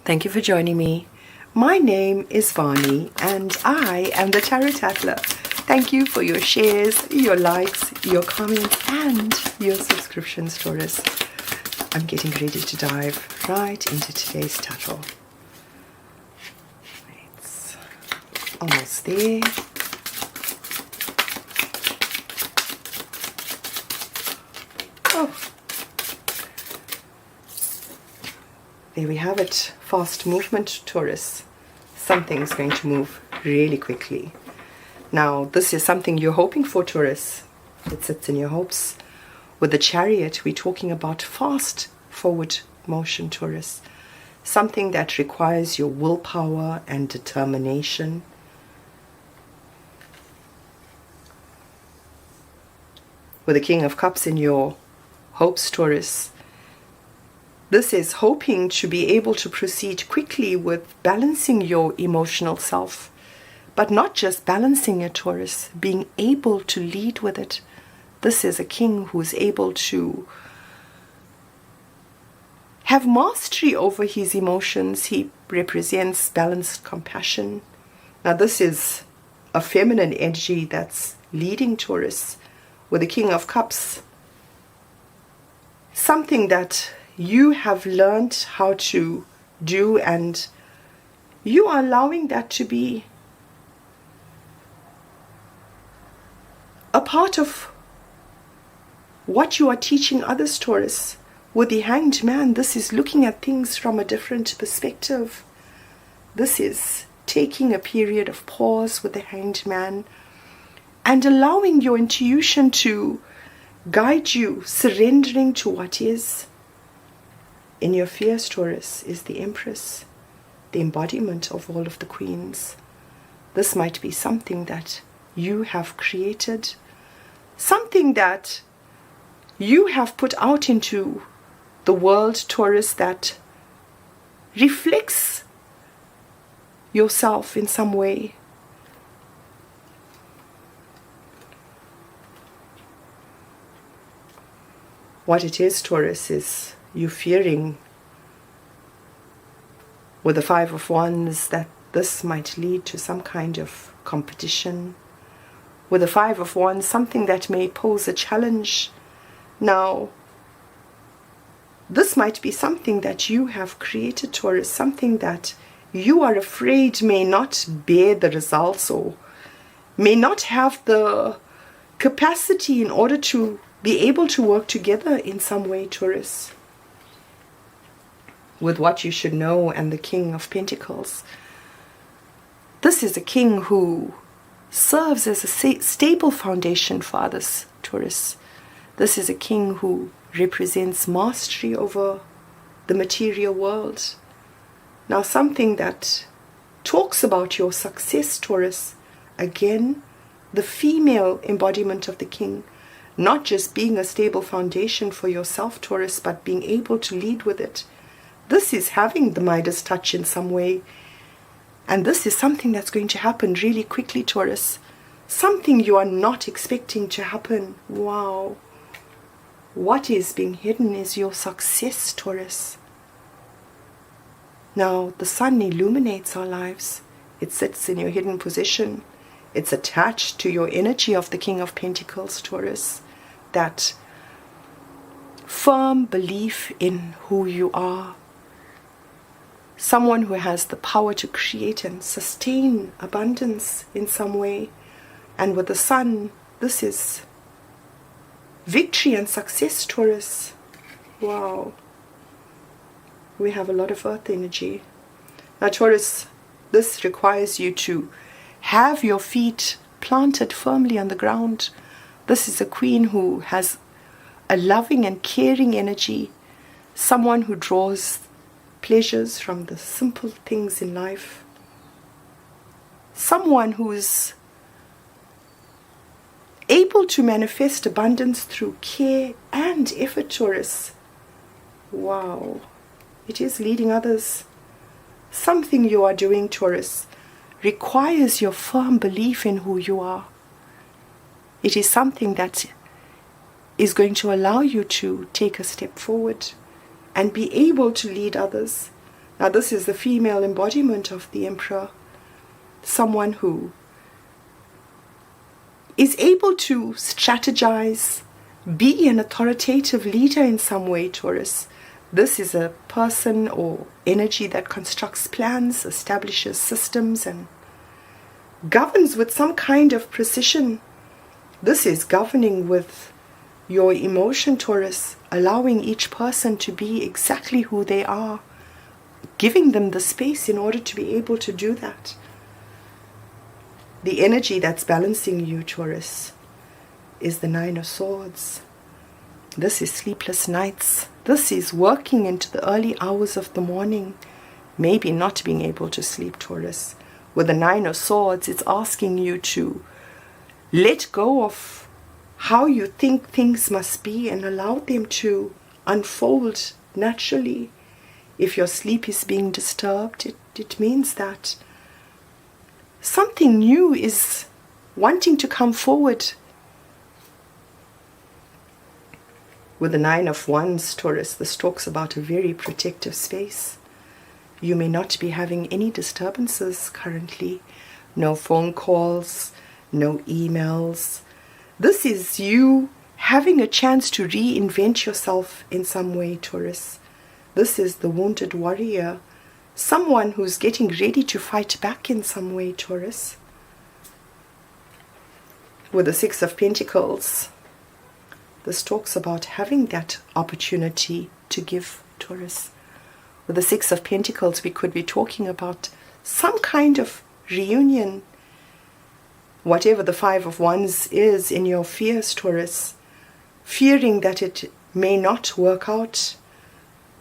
Thank you for joining me. My name is Vani and I am the Tarot Tatler. Thank you for your shares, your likes, your comments and your subscriptions, Taurus. I'm getting ready to dive right into today's tarot. It's almost there. Oh. There we have it. Fast movement, Taurus. Something's going to move really quickly. Now, this is something you're hoping for, Taurus. It sits in your hopes. With the Chariot, we're talking about fast forward motion, Taurus. Something that requires your willpower and determination. With the King of Cups in your hopes, Taurus. This is hoping to be able to proceed quickly with balancing your emotional self, but not just balancing it, Taurus, being able to lead with it. This is a king who is able to have mastery over his emotions. He represents balanced compassion. Now this is a feminine energy that's leading, Taurus, with the King of Cups. Something that you have learned how to do, and you are allowing that to be a part of what you are teaching others, Taurus. With the Hanged Man, this is looking at things from a different perspective. This is taking a period of pause with the Hanged Man and allowing your intuition to guide you, surrendering to what is. In your fears, Taurus, is the Empress, the embodiment of all of the queens. This might be something that you have created, something that you have put out into the world, Taurus, that reflects yourself in some way. What it is, Taurus, is you fearing with the Five of Wands that this might lead to some kind of competition. With the Five of Wands, something that may pose a challenge. Now, this might be something that you have created, Taurus, something that you are afraid may not bear the results or may not have the capacity in order to be able to work together in some way, Taurus. With what you should know and the King of Pentacles. This is a king who serves as a stable foundation for others, Taurus. This is a king who represents mastery over the material world. Now, something that talks about your success, Taurus. Again, the female embodiment of the king. Not just being a stable foundation for yourself, Taurus, but being able to lead with it. This is having the Midas touch in some way. And this is something that's going to happen really quickly, Taurus. Something you are not expecting to happen. Wow. What is being hidden is your success, Taurus. Now, the sun illuminates our lives. It sits in your hidden position. It's attached to your energy of the King of Pentacles, Taurus. That firm belief in who you are. Someone who has the power to create and sustain abundance in some way. And with the sun, this is victory and success, Taurus. Wow. We have a lot of earth energy. Now, Taurus, this requires you to have your feet planted firmly on the ground. This is a queen who has a loving and caring energy. Someone who draws pleasures from the simple things in life. Someone who is able to manifest abundance through care and effort, Taurus. Wow. It is leading others. Something you are doing, Taurus, requires your firm belief in who you are. It is something that is going to allow you to take a step forward and be able to lead others. Now this is the female embodiment of the Emperor. Someone who is able to strategize, be an authoritative leader in some way, Taurus. This is a person or energy that constructs plans, establishes systems, and governs with some kind of precision. This is governing with your emotion, Taurus, allowing each person to be exactly who they are, giving them the space in order to be able to do that. The energy that's balancing you, Taurus, is the Nine of Swords. This is sleepless nights. This is working into the early hours of the morning, maybe not being able to sleep, Taurus. With the Nine of Swords, it's asking you to let go of how you think things must be and allow them to unfold naturally. If your sleep is being disturbed, it means that something new is wanting to come forward. With the Nine of Wands, Taurus, this talks about a very protective space. You may not be having any disturbances currently. No phone calls, no emails. This is you having a chance to reinvent yourself in some way, Taurus. This is the wounded warrior, someone who's getting ready to fight back in some way, Taurus. With the Six of Pentacles, this talks about having that opportunity to give, Taurus. With the Six of Pentacles, we could be talking about some kind of reunion. Whatever the Five of Wands is in your fears, Taurus, fearing that it may not work out.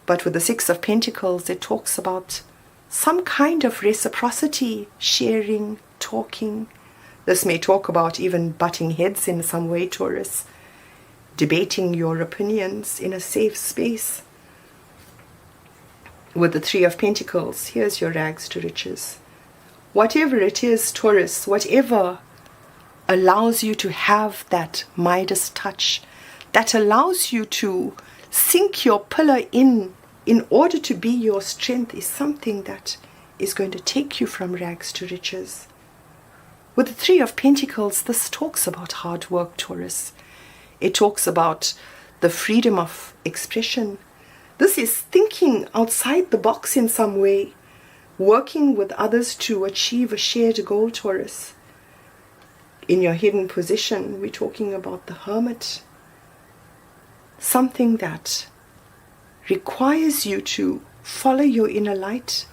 But with the Six of Pentacles, it talks about some kind of reciprocity, sharing, talking. This may talk about even butting heads in some way, Taurus, debating your opinions in a safe space. With the Three of Pentacles, here's your rags to riches. Whatever it is, Taurus, whatever allows you to have that Midas touch, that allows you to sink your pillar in order to be your strength, is something that is going to take you from rags to riches. With the Three of Pentacles, this talks about hard work, Taurus. It talks about the freedom of expression. This is thinking outside the box in some way, working with others to achieve a shared goal, Taurus. In your hidden position, we're talking about the Hermit. Something that requires you to follow your inner light,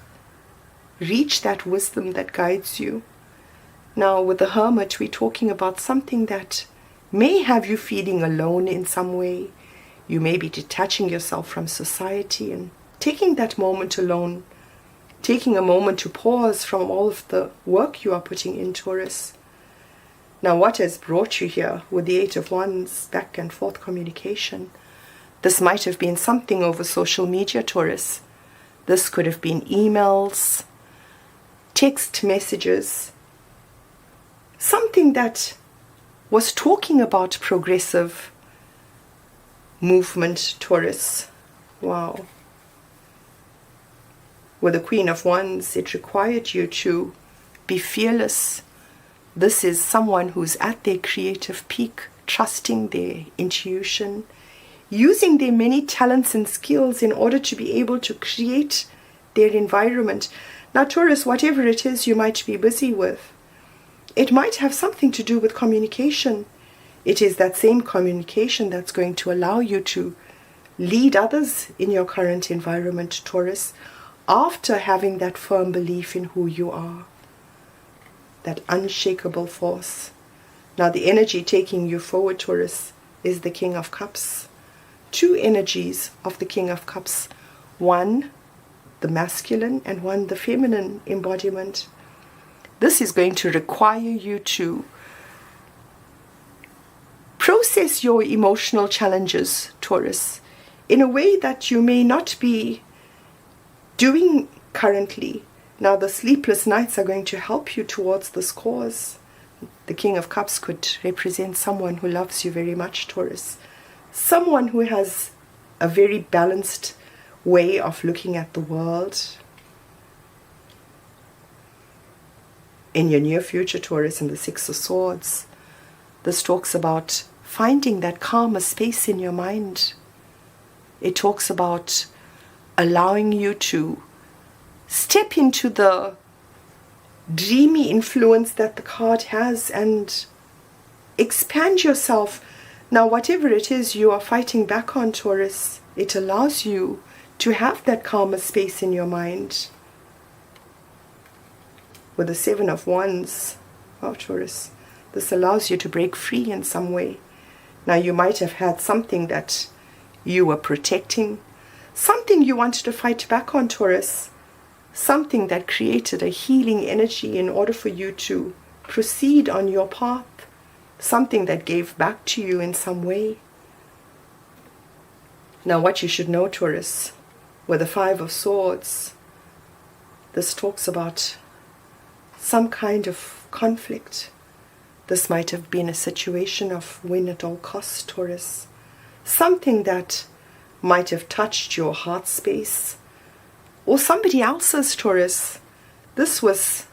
reach that wisdom that guides you. Now, with the Hermit, we're talking about something that may have you feeling alone in some way. You may be detaching yourself from society and taking that moment alone, taking a moment to pause from all of the work you are putting in, Taurus. Now, what has brought you here with the Eight of Wands, back and forth communication? This might have been something over social media, Taurus. This could have been emails, text messages, something that was talking about progressive movement, Taurus. Wow. With the Queen of Wands, it required you to be fearless. This is someone who's at their creative peak, trusting their intuition, using their many talents and skills in order to be able to create their environment. Now, Taurus, whatever it is you might be busy with, it might have something to do with communication. It is that same communication that's going to allow you to lead others in your current environment, Taurus, after having that firm belief in who you are, that unshakable force. Now, the energy taking you forward, Taurus, is the King of Cups. Two energies of the King of Cups. One, the masculine, and one, the feminine embodiment. This is going to require you to process your emotional challenges, Taurus, in a way that you may not be doing currently. Now, the sleepless nights are going to help you towards this cause. The King of Cups could represent someone who loves you very much, Taurus. Someone who has a very balanced way of looking at the world. in your near future, Taurus, in the Six of Swords, this talks about finding that calmer space in your mind. It talks about allowing you to step into the dreamy influence that the card has and expand yourself. Now, whatever it is you are fighting back on, Taurus, it allows you to have that calmer space in your mind. With the Seven of Wands, oh, Taurus, this allows you to break free in some way. Now, you might have had something that you were protecting, something you wanted to fight back on, Taurus, something that created a healing energy in order for you to proceed on your path, something that gave back to you in some way. Now, what you should know, Taurus, with the Five of Swords, this talks about some kind of conflict. This might have been a situation of win at all costs, Taurus. Something that might have touched your heart space or somebody else's, Taurus. This was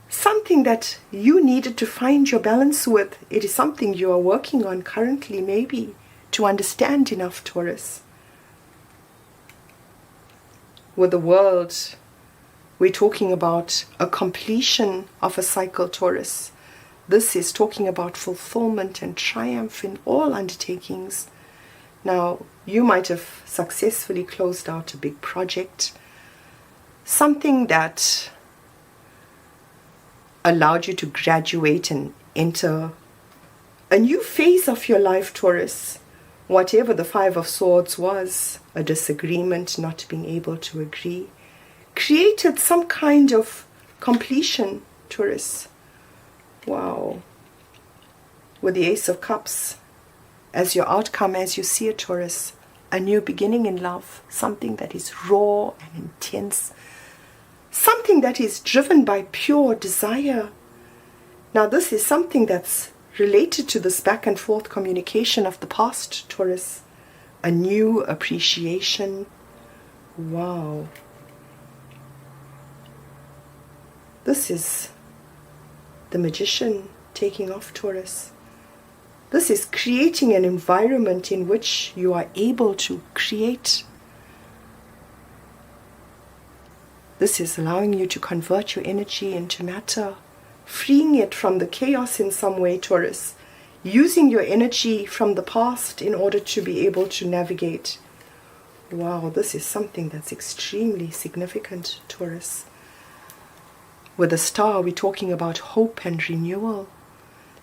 something that you needed to find your balance with. It is something you are working on currently, maybe, to understand enough, Taurus. With the World, we're talking about a completion of a cycle, Taurus. This is talking about fulfillment and triumph in all undertakings. Now, you might have successfully closed out a big project, something that allowed you to graduate and enter a new phase of your life, Taurus. Whatever the Five of Swords was, a disagreement, not being able to agree, created some kind of completion, Taurus. Wow. With the Ace of Cups, as your outcome, as you see it, Taurus, a new beginning in love, something that is raw and intense, something that is driven by pure desire. Now, this is something that's related to this back and forth communication of the past, Taurus. A new appreciation. Wow. This is the Magician taking off, Taurus. This is creating an environment in which you are able to create. This is allowing you to convert your energy into matter, freeing it from the chaos in some way, Taurus, using your energy from the past in order to be able to navigate. Wow, this is something that's extremely significant, Taurus. With the Star, we're talking about hope and renewal.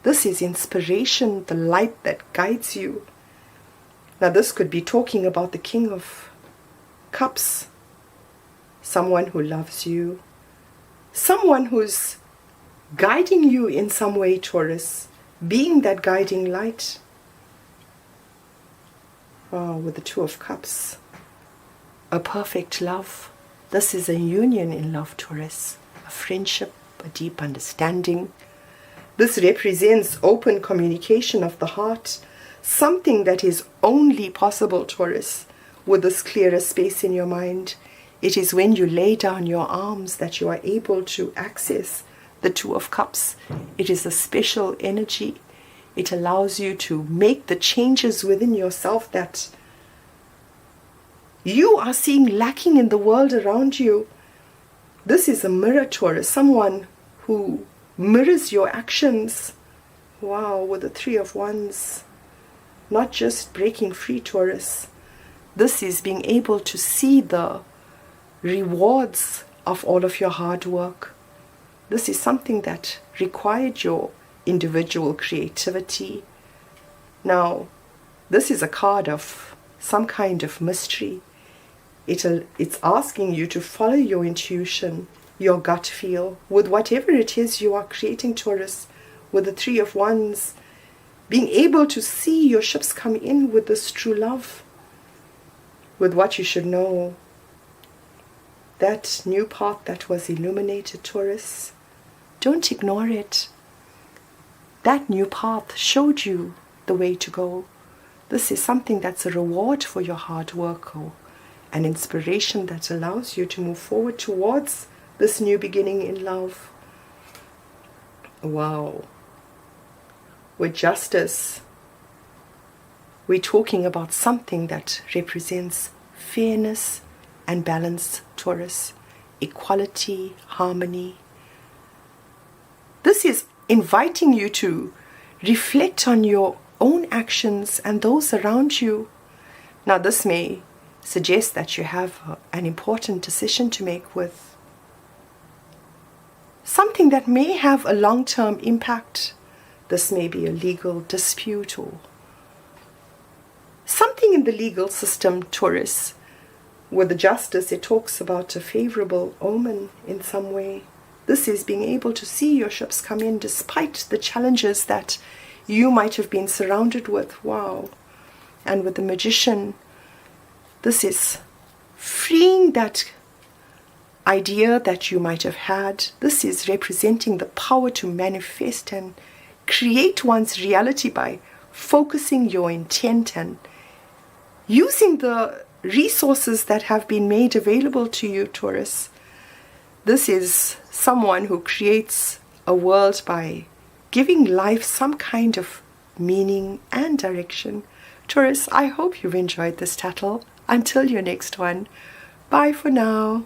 This is inspiration, the light that guides you. Now, this could be talking about the King of Cups, someone who loves you, someone who's guiding you in some way, Taurus, being that guiding light. Oh, with the Two of Cups, a perfect love. This is a union in love, Taurus, a friendship, a deep understanding. This represents open communication of the heart, something that is only possible, Taurus, with this clearer space in your mind. It is when you lay down your arms that you are able to access the Two of Cups. It is a special energy. It allows you to make the changes within yourself that you are seeing lacking in the world around you. This is a mirror, Taurus, someone who mirrors your actions. Wow, with the Three of Wands. Not just breaking free, Taurus. This is being able to see the rewards of all of your hard work. This is something that required your individual creativity. Now, this is a card of some kind of mystery. It's asking you to follow your intuition, your gut feel, with whatever it is you are creating, Taurus. With the Three of Wands, being able to see your ships come in with this true love, with what you should know. That new path that was illuminated, Taurus, don't ignore it. That new path showed you the way to go. This is something that's a reward for your hard work, or an inspiration that allows you to move forward towards this new beginning in love. Wow. With justice, we're talking about something that represents fairness and balance, Taurus. Equality, harmony. This is inviting you to reflect on your own actions and those around you. Now, this may suggest that you have an important decision to make with something that may have a long-term impact. This may be a legal dispute or something in the legal system, Taurus. With the justice, it talks about a favorable omen in some way. This is being able to see your ships come in despite the challenges that you might have been surrounded with. Wow. And with the magician, this is freeing that idea that you might have had. This is representing the power to manifest and create one's reality by focusing your intent and using the resources that have been made available to you, Taurus. This is someone who creates a world by giving life some kind of meaning and direction. Taurus, I hope you've enjoyed this tattle. Until your next one, bye for now.